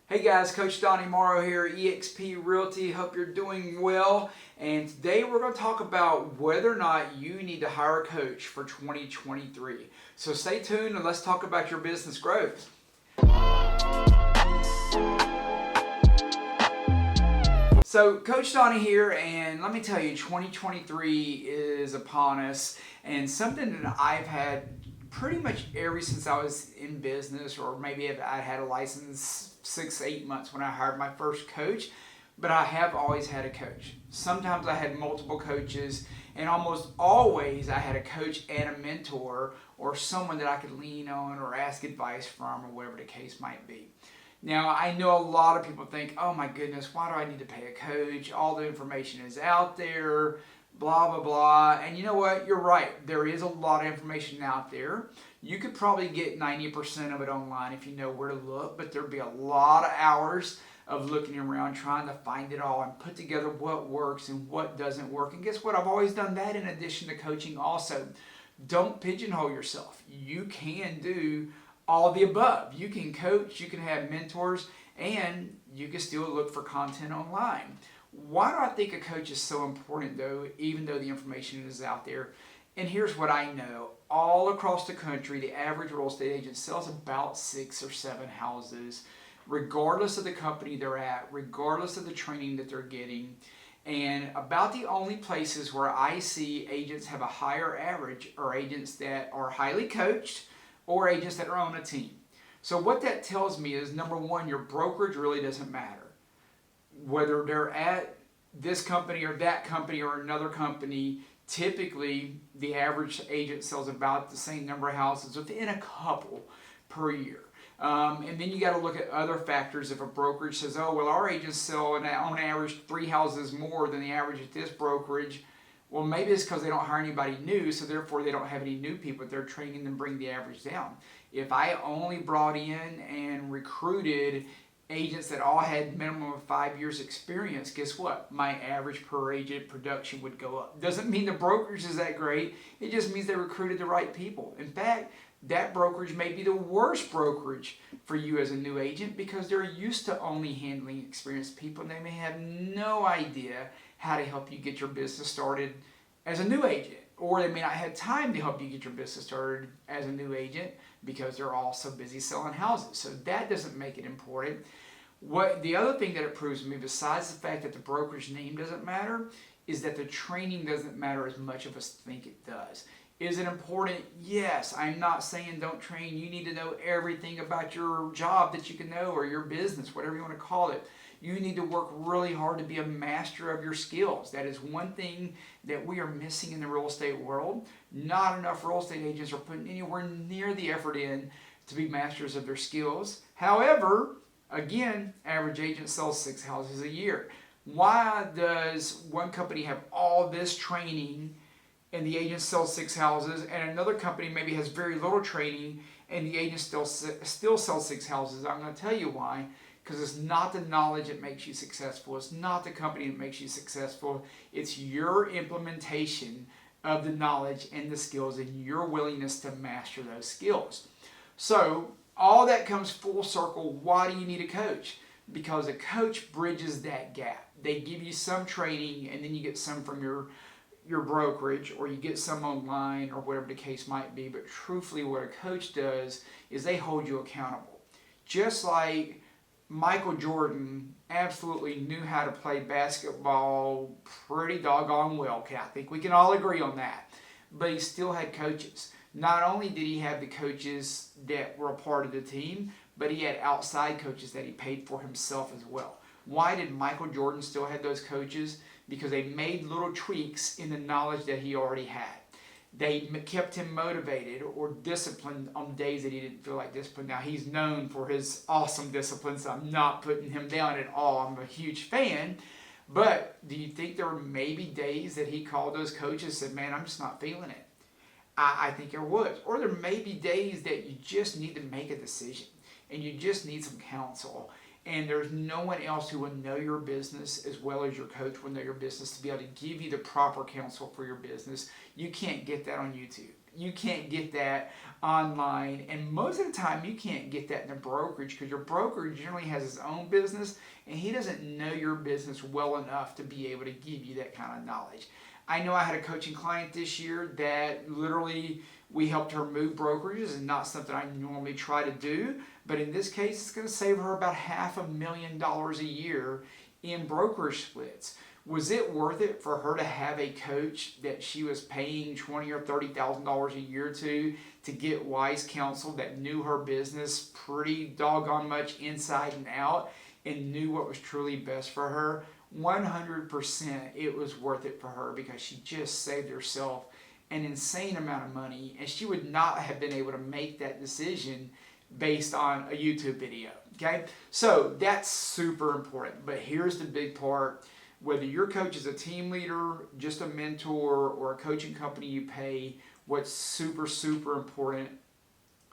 Hey guys, Coach Donnie Morrow here, eXp Realty. Hope you're doing well. And today we're going to talk about whether or not you need to hire a coach for 2023. So stay tuned and let's talk about your business growth. So Coach Donnie here, and let me tell you, 2023 is upon us, and something that I've had pretty much ever since I was in business, or maybe I had a license 6-8 months when I hired my first coach, but I have always had a coach. Sometimes I had multiple coaches, and almost always I had a coach and a mentor, or someone that I could lean on or ask advice from, or whatever the case might be. Now, I know a lot of people think, oh my goodness, why do I need to pay a coach? All the information is out there, blah, blah, blah. And you know what? You're right. There is a lot of information out there. You could probably get 90% of it online if you know where to look, but there'd be a lot of hours of looking around trying to find it all and put together what works and what doesn't work. And guess what? I've always done that in addition to coaching also. Don't pigeonhole yourself. You can do all the above. You can coach, you can have mentors, and you can still look for content online. Why do I think a coach is so important though, even though the information is out there? And here's what I know. All across the country, the average real estate agent sells about 6 or 7 houses, regardless of the company they're at, regardless of the training that they're getting. And about the only places where I see agents have a higher average are agents that are highly coached or agents that are on a team. So what that tells me is, number one, your brokerage really doesn't matter. Whether they're at this company or that company or another company, typically the average agent sells about the same number of houses within a couple per year. And then you got to look at other factors. If a brokerage says, oh, well, our agents sell on average 3 houses more than the average at this brokerage, well, maybe it's because they don't hire anybody new, so therefore they don't have any new people. They're training them, bring the average down. If I only brought in and recruited agents that all had minimum of 5 years experience, guess what? My average per agent production would go up. Doesn't mean the brokerage is that great. It just means they recruited the right people. In fact, that brokerage may be the worst brokerage for you as a new agent because they're used to only handling experienced people, and they may have no idea how to help you get your business started as a new agent. Or they may not have time to help you get your business started as a new agent because they're all so busy selling houses. So that doesn't make it important. The other thing that it proves to me, besides the fact that the brokerage name doesn't matter, is that the training doesn't matter as much as us think it does. Is it important? Yes. I'm not saying don't train. You need to know everything about your job that you can know, or your business, whatever you want to call it. You need to work really hard to be a master of your skills. That is one thing that we are missing in the real estate world. Not enough real estate agents are putting anywhere near the effort in to be masters of their skills. However, again, average agent sells 6 houses a year. Why does one company have all this training and the agent sells 6 houses, and another company maybe has very little training and the agent still sells 6 houses? I'm going to tell you why. Because it's not the knowledge that makes you successful. It's not the company that makes you successful. It's your implementation of the knowledge and the skills and your willingness to master those skills. So all that comes full circle. Why do you need a coach? Because a coach bridges that gap. They give you some training, and then you get some from your brokerage, or you get some online, or whatever the case might be. But truthfully, what a coach does is they hold you accountable. Just like Michael Jordan absolutely knew how to play basketball pretty doggone well. I think we can all agree on that. But he still had coaches. Not only did he have the coaches that were a part of the team, but he had outside coaches that he paid for himself as well. Why did Michael Jordan still have those coaches? Because they made little tweaks in the knowledge that he already had. They kept him motivated or disciplined on days that he didn't feel like discipline. Now, he's known for his awesome discipline, so I'm not putting him down at all. I'm a huge fan. But do you think there were maybe days that he called those coaches and said, man, I'm just not feeling it? I think there was. Or there may be days that you just need to make a decision and you just need some counsel. And there's no one else who will know your business as well as your coach will know your business to be able to give you the proper counsel for your business. You can't get that on YouTube. You can't get that online, and most of the time you can't get that in a brokerage because your broker generally has his own business and he doesn't know your business well enough to be able to give you that kind of knowledge. I know I had a coaching client this year that literally we helped her move brokerages, and not something I normally try to do, but in this case it's going to save her about $500,000 a year in brokerage splits. Was it worth it for her to have a coach that she was paying $20,000 or $30,000 a year to get wise counsel that knew her business pretty doggone much inside and out and knew what was truly best for her? 100% it was worth it for her, because she just saved herself an insane amount of money, and she would not have been able to make that decision based on a YouTube video. Okay, so that's super important. But here's the big part: whether your coach is a team leader, just a mentor, or a coaching company you pay, what's super important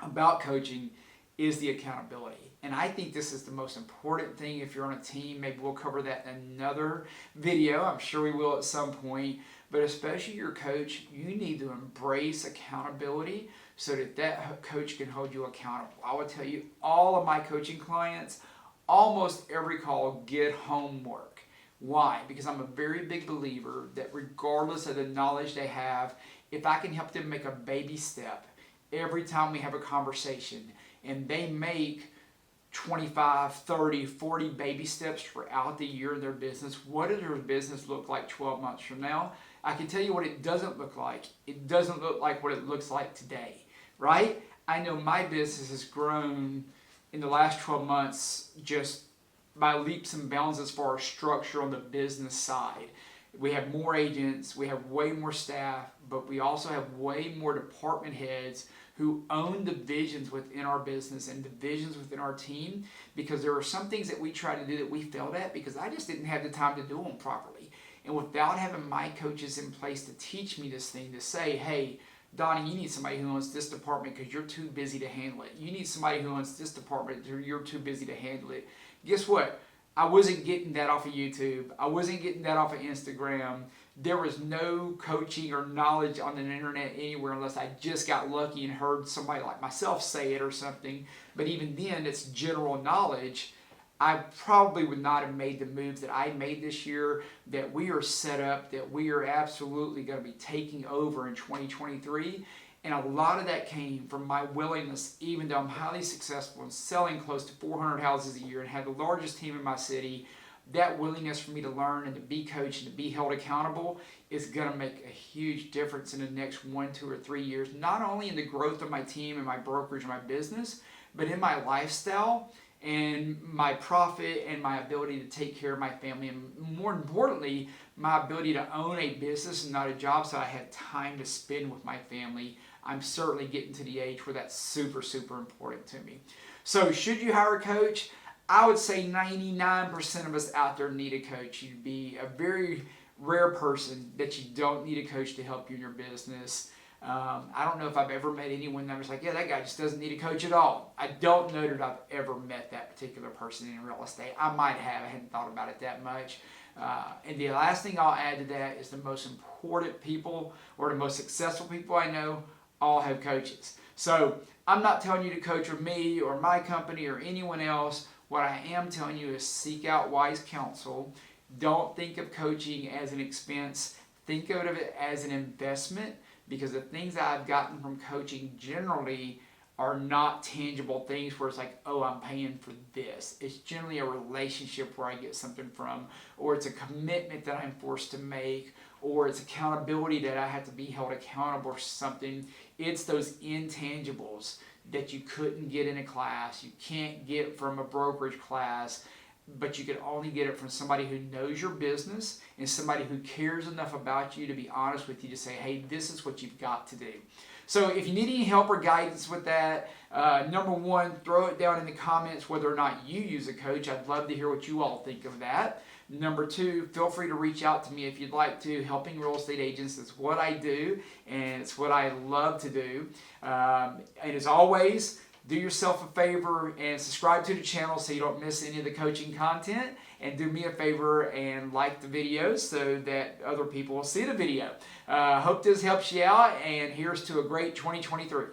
about coaching is the accountability. And I think this is the most important thing if you're on a team. Maybe we'll cover that in another video. I'm sure we will at some point. But especially your coach, you need to embrace accountability so that that coach can hold you accountable. I will tell you, all of my coaching clients, almost every call, get homework. Why? Because I'm a very big believer that regardless of the knowledge they have, if I can help them make a baby step every time we have a conversation, and they make 25, 30, 40 baby steps throughout the year in their business, what does their business look like 12 months from now? I can tell you what it doesn't look like. It doesn't look like what it looks like today, right? I know my business has grown in the last 12 months just by leaps and bounds as far as structure on the business side. We have more agents, we have way more staff, but we also have way more department heads who own divisions within our business and divisions within our team, because there are some things that we try to do that we failed at because I just didn't have the time to do them properly. And without having my coaches in place to teach me this thing, to say, hey, Donnie, you need somebody who owns this department because you're too busy to handle it. You need somebody who owns this department because you're too busy to handle it. Guess what? I wasn't getting that off of YouTube. I wasn't getting that off of Instagram. There was no coaching or knowledge on the internet anywhere unless I just got lucky and heard somebody like myself say it or something. But even then, it's general knowledge. I probably would not have made the moves that I made this year, that we are set up, that we are absolutely going to be taking over in 2023. And a lot of that came from my willingness, even though I'm highly successful in selling close to 400 houses a year and have the largest team in my city, that willingness for me to learn and to be coached and to be held accountable is going to make a huge difference in the next 1, 2, or 3 years, not only in the growth of my team and my brokerage and my business, but in my lifestyle and my profit and my ability to take care of my family, and more importantly, my ability to own a business and not a job, so I have time to spend with my family. I'm certainly getting to the age where that's super important to me. So should you hire a coach? I would say 99% of us out there need a coach. You'd be a very rare person that you don't need a coach to help you in your business. I don't know if I've ever met anyone that was like, yeah, that guy just doesn't need a coach at all. I don't know that I've ever met that particular person in real estate. I might have. I hadn't thought about it that much. And the last thing I'll add to that is the most important people or the most successful people I know all have coaches. So I'm not telling you to coach with me or my company or anyone else. What I am telling you is seek out wise counsel. Don't think of coaching as an expense. Think of it as an investment, because the things that I've gotten from coaching generally are not tangible things where it's like, oh, I'm paying for this. It's generally a relationship where I get something from, or it's a commitment that I'm forced to make, or it's accountability that I have to be held accountable for something. It's those intangibles that you couldn't get in a class, you can't get from a brokerage class, but you can only get it from somebody who knows your business and somebody who cares enough about you to be honest with you to say, hey, this is what you've got to do. So if you need any help or guidance with that, number one, throw it down in the comments whether or not you use a coach. I'd love to hear what you all think of that. Number two, feel free to reach out to me if you'd like to. Helping real estate agents is what I do, and it's what I love to do. And as always, do yourself a favor and subscribe to the channel so you don't miss any of the coaching content. And do me a favor and like the videos so that other people will see the video. Hope this helps you out, and here's to a great 2023.